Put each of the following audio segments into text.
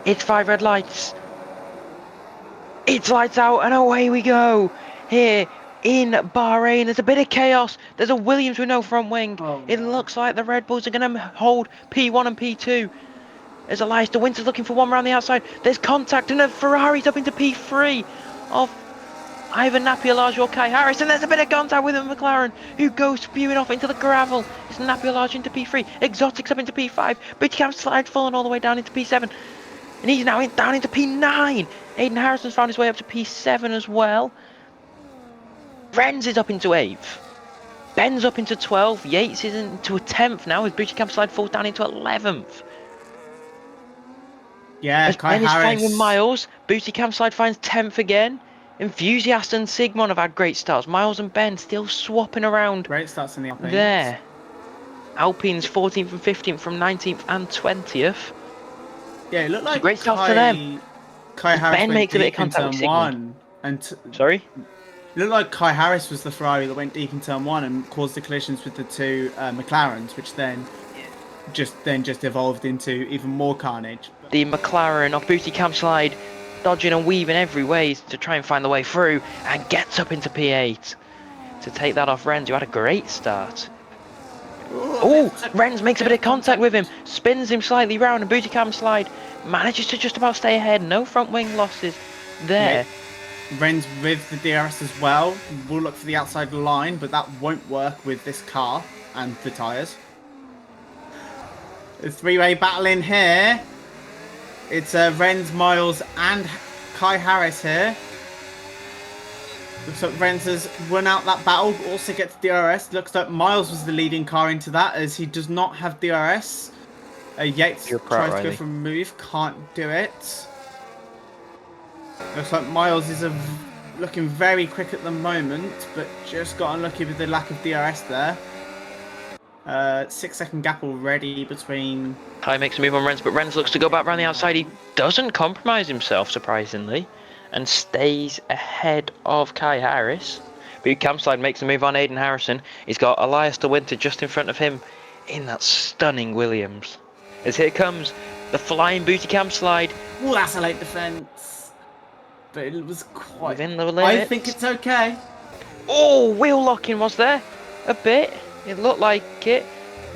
It's 5 red lights. It's lights out and away we go. Here in Bahrain, there's a bit of chaos. There's a Williams with no front wing. It looks like the Red Bulls are going to hold P1 and P2. There's Elias De Winter's looking for one around the outside. There's contact and a Ferrari's up into P3 of Ivan Napiolage or Kai Harris, and there's a bit of contact with a McLaren who goes spewing off into the gravel. It's Napiolage into P3, Exotics up into P5, Bitcam slides falling all the way down into P7, and he's now down into P9. Aiden Harrison's found his way up to P7 as well. Renz is up into 8th. Ben's up into 12th. Yates is into a 10th now, with Bitcam slide falls down into 11th. Yeah, As Kai Ben is Harris. flying with Miles, Booty Campsite finds 10th again. Enthusiast and Sigmund have had great starts. Miles and Ben still swapping around. Great starts in the Alpines. There. Alpines 14th and 15th from 19th and 20th. Yeah, it looked like great start for them. Kai Harris Ben went makes a bit of deep in contact with turn Sigmund. 1. Sorry? It looked like Kai Harris was the Ferrari that went deep in turn 1 and caused the collisions with the two McLarens, which then just evolved into even more carnage. The McLaren off Booty Campsite, dodging and weaving every way to try and find the way through, and gets up into P8 to take that off Renz, who had a great start. Oh, Renz makes a bit of contact with him, spins him slightly round, and Booty Campsite manages to just about stay ahead. No front wing losses there. Yeah. Renz with the DRS as well. We'll look for the outside line, but that won't work with this car and the tyres. The three-way battle in here. It's Renz, Miles, and Kai Harris here. Looks like Renz has won out that battle, also gets DRS. Looks like Miles was the leading car into that, as he does not have DRS. Yates tries to go for a move, can't do it. Looks like Miles is looking very quick at the moment, but just got unlucky with the lack of DRS there. 6-second gap already between... Kai makes a move on Renz, but Renz looks to go back around the outside. He doesn't compromise himself, surprisingly, and stays ahead of Kai Harris. But Campslide makes a move on Aiden Harrison. He's got Elias De Winter just in front of him in that stunning Williams. As here comes the flying Booty Campslide. Ooh, that's a late defence. But it was quite... within the limits. I think it's okay. Oh, wheel locking was there. A bit. It looked like it.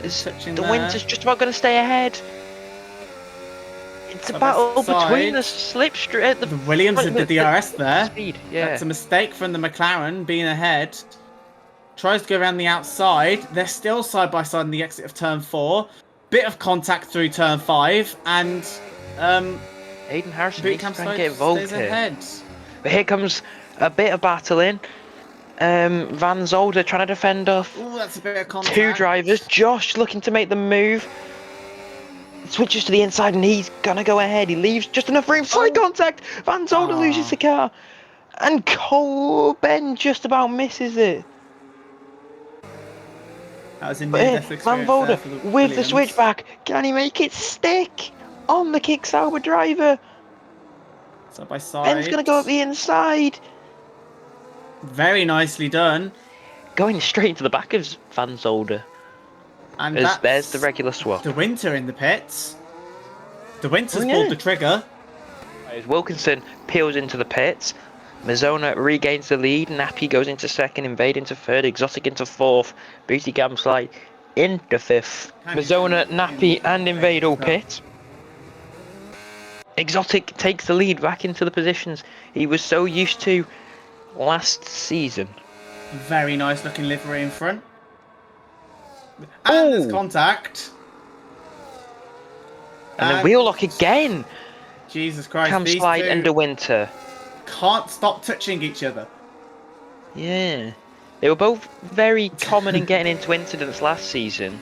The Winter's just about going to stay ahead. It's a battle between the slipstream. The Williams and the DRS there. Speed, yeah. That's a mistake from the McLaren being ahead. Tries to go around the outside. They're still side by side in the exit of turn 4. Bit of contact through turn 5, and Aiden Harrison needs to try and get involved here. Ahead. But here comes a bit of battling. Van Zolder trying to defend off. Ooh, that's a bit of contact. Two drivers. Josh looking to make the move. Switches to the inside and he's gonna go ahead. He leaves just enough room. Side contact. Van Zolder loses the car, and Ben just about misses it. That was in Van Zolder with the switchback. Can he make it stick on the Kick Sauber driver? Side by side. Ben's gonna go up the inside. Very nicely done. Going straight into the back of Van Zolder. And there's the regular swap. De Winter in the pits. De Winter's pulled the trigger. As Wilkinson peels into the pits, Mazzona regains the lead. Nappy goes into second, Invade into third, Exotic into fourth, Booty Gamslide into fifth. Mazzona, Nappy, and Invade all pit. Exotic takes the lead back into the positions he was so used to last season. Very nice looking livery in front. And there's contact. And then wheel lock again. Jesus Christ. Campslide and De Winter can't stop touching each other. Yeah. They were both very common in getting into incidents last season.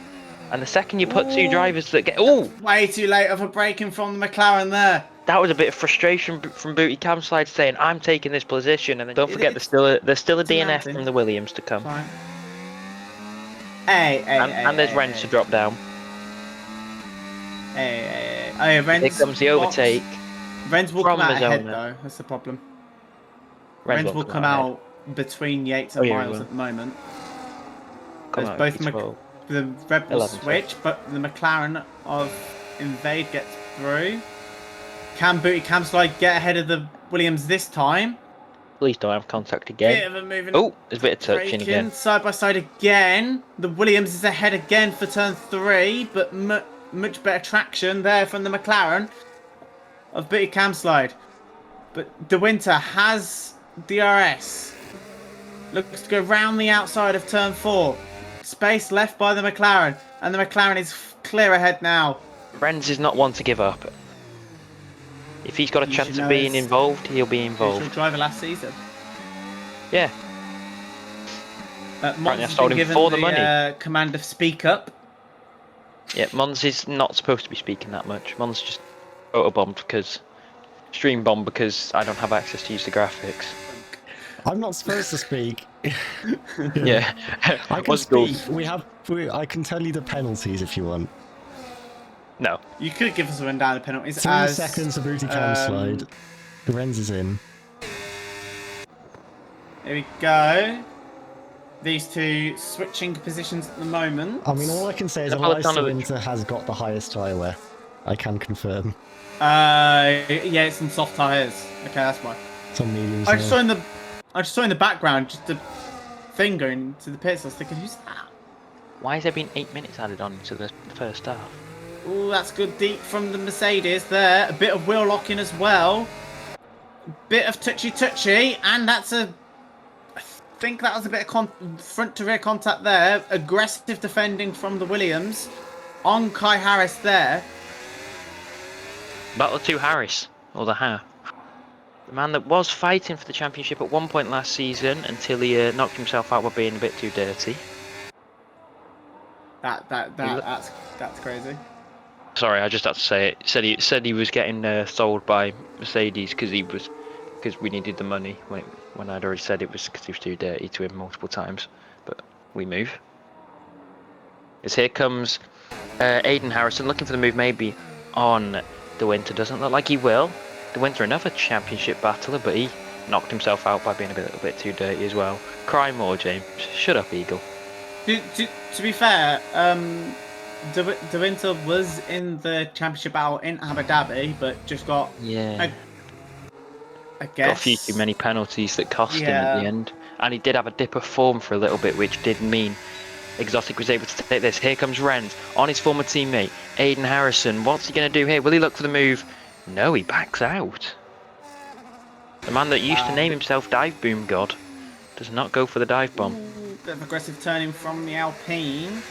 And the second you put two drivers that get... Way too late of a braking from the McLaren there. That was a bit of frustration from Booty Campslide saying, I'm taking this position. And then don't forget, there's still a DNF from the Williams to come. Fine. And there's Renz to drop down. Renz. Here comes the overtake. Renz will come out ahead though, that's the problem. Renz will come out between Yates and Miles at the moment. There's both the Red Bull switch, but the McLaren of Invade gets through. Can Booty Cam Slide get ahead of the Williams this time? Please don't have contact Bit again. of a moving. Oh, there's a bit of touching again. Side by side again. The Williams is ahead again for turn 3, but much better traction there from the McLaren of Booty Cam Slide. But De Winter has DRS. Looks to go round the outside of turn 4. Space left by the McLaren, and the McLaren is clear ahead now. Renz is not one to give up. If he's got a chance of being involved, he'll be involved. Driver last season. Yeah. Mons has been given the money. Command of speak up. Yeah, Mons is not supposed to be speaking that much. Mons just photobombed because, stream bombed because I don't have access to use the graphics. I'm not supposed to speak. Yeah. I can speak. I can tell you the penalties if you want. No. You could give us a rundown of penalties. 3 seconds of Booty Cam Slide. The Renz is in. Here we go. These two switching positions at the moment. I mean, all I can say is Eliza Winter has got the highest tyre wear. I can confirm. Yeah, it's in soft tyres. Okay, that's why. It's on mediums. I just saw in the background just a thing going to the pits. I was thinking, who's that? Why has there been 8 minutes added on to the first half? Oh, that's good deep from the Mercedes there. A bit of wheel locking as well. Bit of touchy, and that's a... I think that was a bit of front to rear contact there. Aggressive defending from the Williams on Kai Harris there. Battle to Harris, or the half. The man that was fighting for the championship at one point last season until he knocked himself out by being a bit too dirty. That's crazy. Sorry, I just had to say it. Said he was getting sold by Mercedes because we needed the money when I'd already said it was because he was too dirty to him multiple times. But we move. As here comes Aiden Harrison looking for the move maybe on De Winter. Doesn't look like he will. De Winter another championship battler, but he knocked himself out by being a little bit too dirty as well. Cry more, James. Shut up, Eagle. To be fair, De Winter was in the championship battle in Abu Dhabi, but just got I guess got a few too many penalties that cost him at the end, and he did have a dip of form for a little bit, which did mean Exotic was able to take this. Here comes Renz on his former teammate Aiden Harrison. What's he going to do here? Will he look for the move? No, he backs out. The man that used to name himself Dive Boom God does not go for the dive bomb. Bit of aggressive turning from the Alpine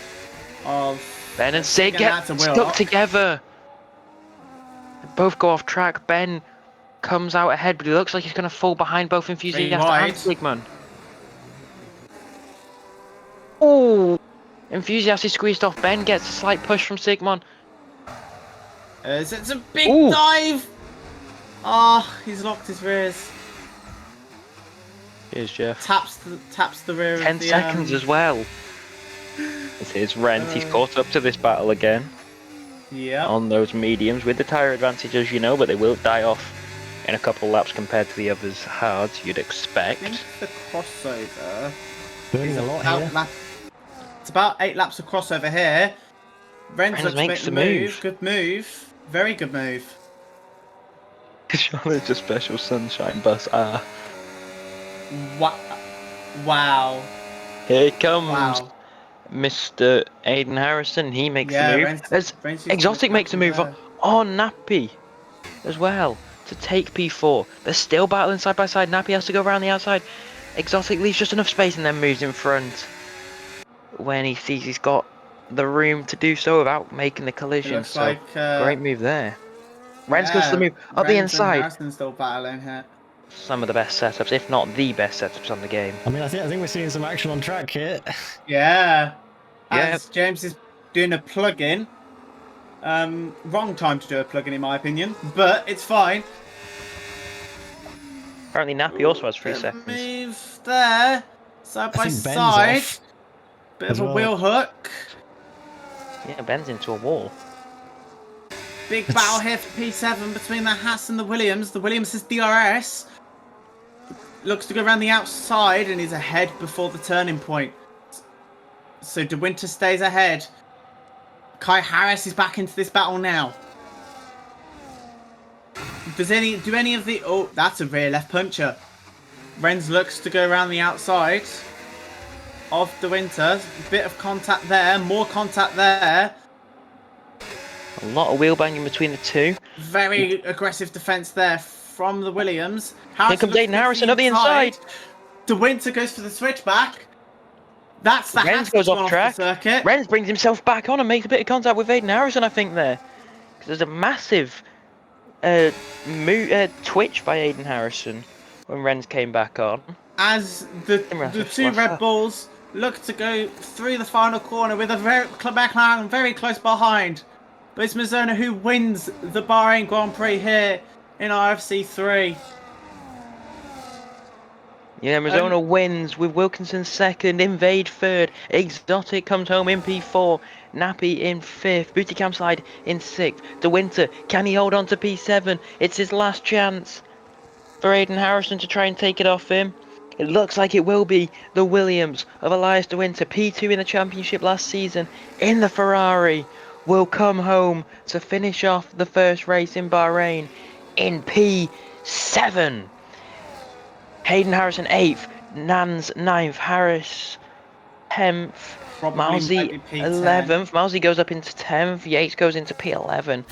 of Ben and Sig get stuck together. They both go off track. Ben comes out ahead, but he looks like he's going to fall behind both Enthusiast and Sigmund. Oh, Enthusiast is squeezed off. Ben gets a slight push from Sigmund. It's a big dive. He's locked his rears. Here's Jeff. Taps the rear. 10 seconds as well. Here's Renz. He's caught up to this battle again. Yeah. On those mediums with the tyre advantage, as you know, but they will die off in a couple laps compared to the others' hards. You'd expect. I think the crossover. Burning a lot here. It's about 8 laps of crossover here. Renz makes the move. Good move. Very good move. Charlotte's a special sunshine bus. Wow. Here comes Mr. Aiden Harrison. He makes the move. Exotic makes a move on Nappy as well to take P4. They're still battling side by side. Nappy has to go around the outside. Exotic leaves just enough space and then moves in front when he sees he's got the room to do so without making the collision. So great move there. Renz goes for the move up the inside. Harrison's still battling here. Some of the best setups, if not the best setups on the game. I mean, I think we're seeing some action on track here. Yeah. As James is doing a plug-in. Wrong time to do a plug-in in my opinion, but it's fine. Apparently Nappy also has 3 seconds. Move there. Side by side. Bit of a wheel hook. Yeah, Ben's into a wall. Big battle here for P7 between the Haas and the Williams. The Williams has DRS. Looks to go around the outside and is ahead before the turning point. So De Winter stays ahead. Kai Harris is back into this battle now. Do any of the... Oh, that's a rear left puncher. Renz looks to go around the outside of De Winter. Bit of contact there, more contact there. A lot of wheel banging between the two. Very aggressive defence there from the Williams. Here comes Aiden Harrison up the inside. De Winter goes for the switchback. That's the Renz goes off track. circuit. Renz brings himself back on and makes a bit of contact with Aiden Harrison, I think, there. Because there's a massive twitch by Aiden Harrison when Renz came back on. As the two Red Bulls look to go through the final corner with a McLaren very close behind. But it's Mazzona who wins the Bahrain Grand Prix here in RFC3. Yeah, Mazzona wins with Wilkinson second, Invade third, Exotic comes home in P4, Nappy in fifth, Booty Campside in sixth. De Winter, can he hold on to P7? It's his last chance for Aiden Harrison to try and take it off him. It looks like it will be the Williams of Elias De Winter, P2 in the championship last season, in the Ferrari, will come home to finish off the first race in Bahrain in P7. Hayden Harrison 8th, Nans 9th, Harris 10th, Mousy 11th, Mousy goes up into 10th, Yates goes into P11.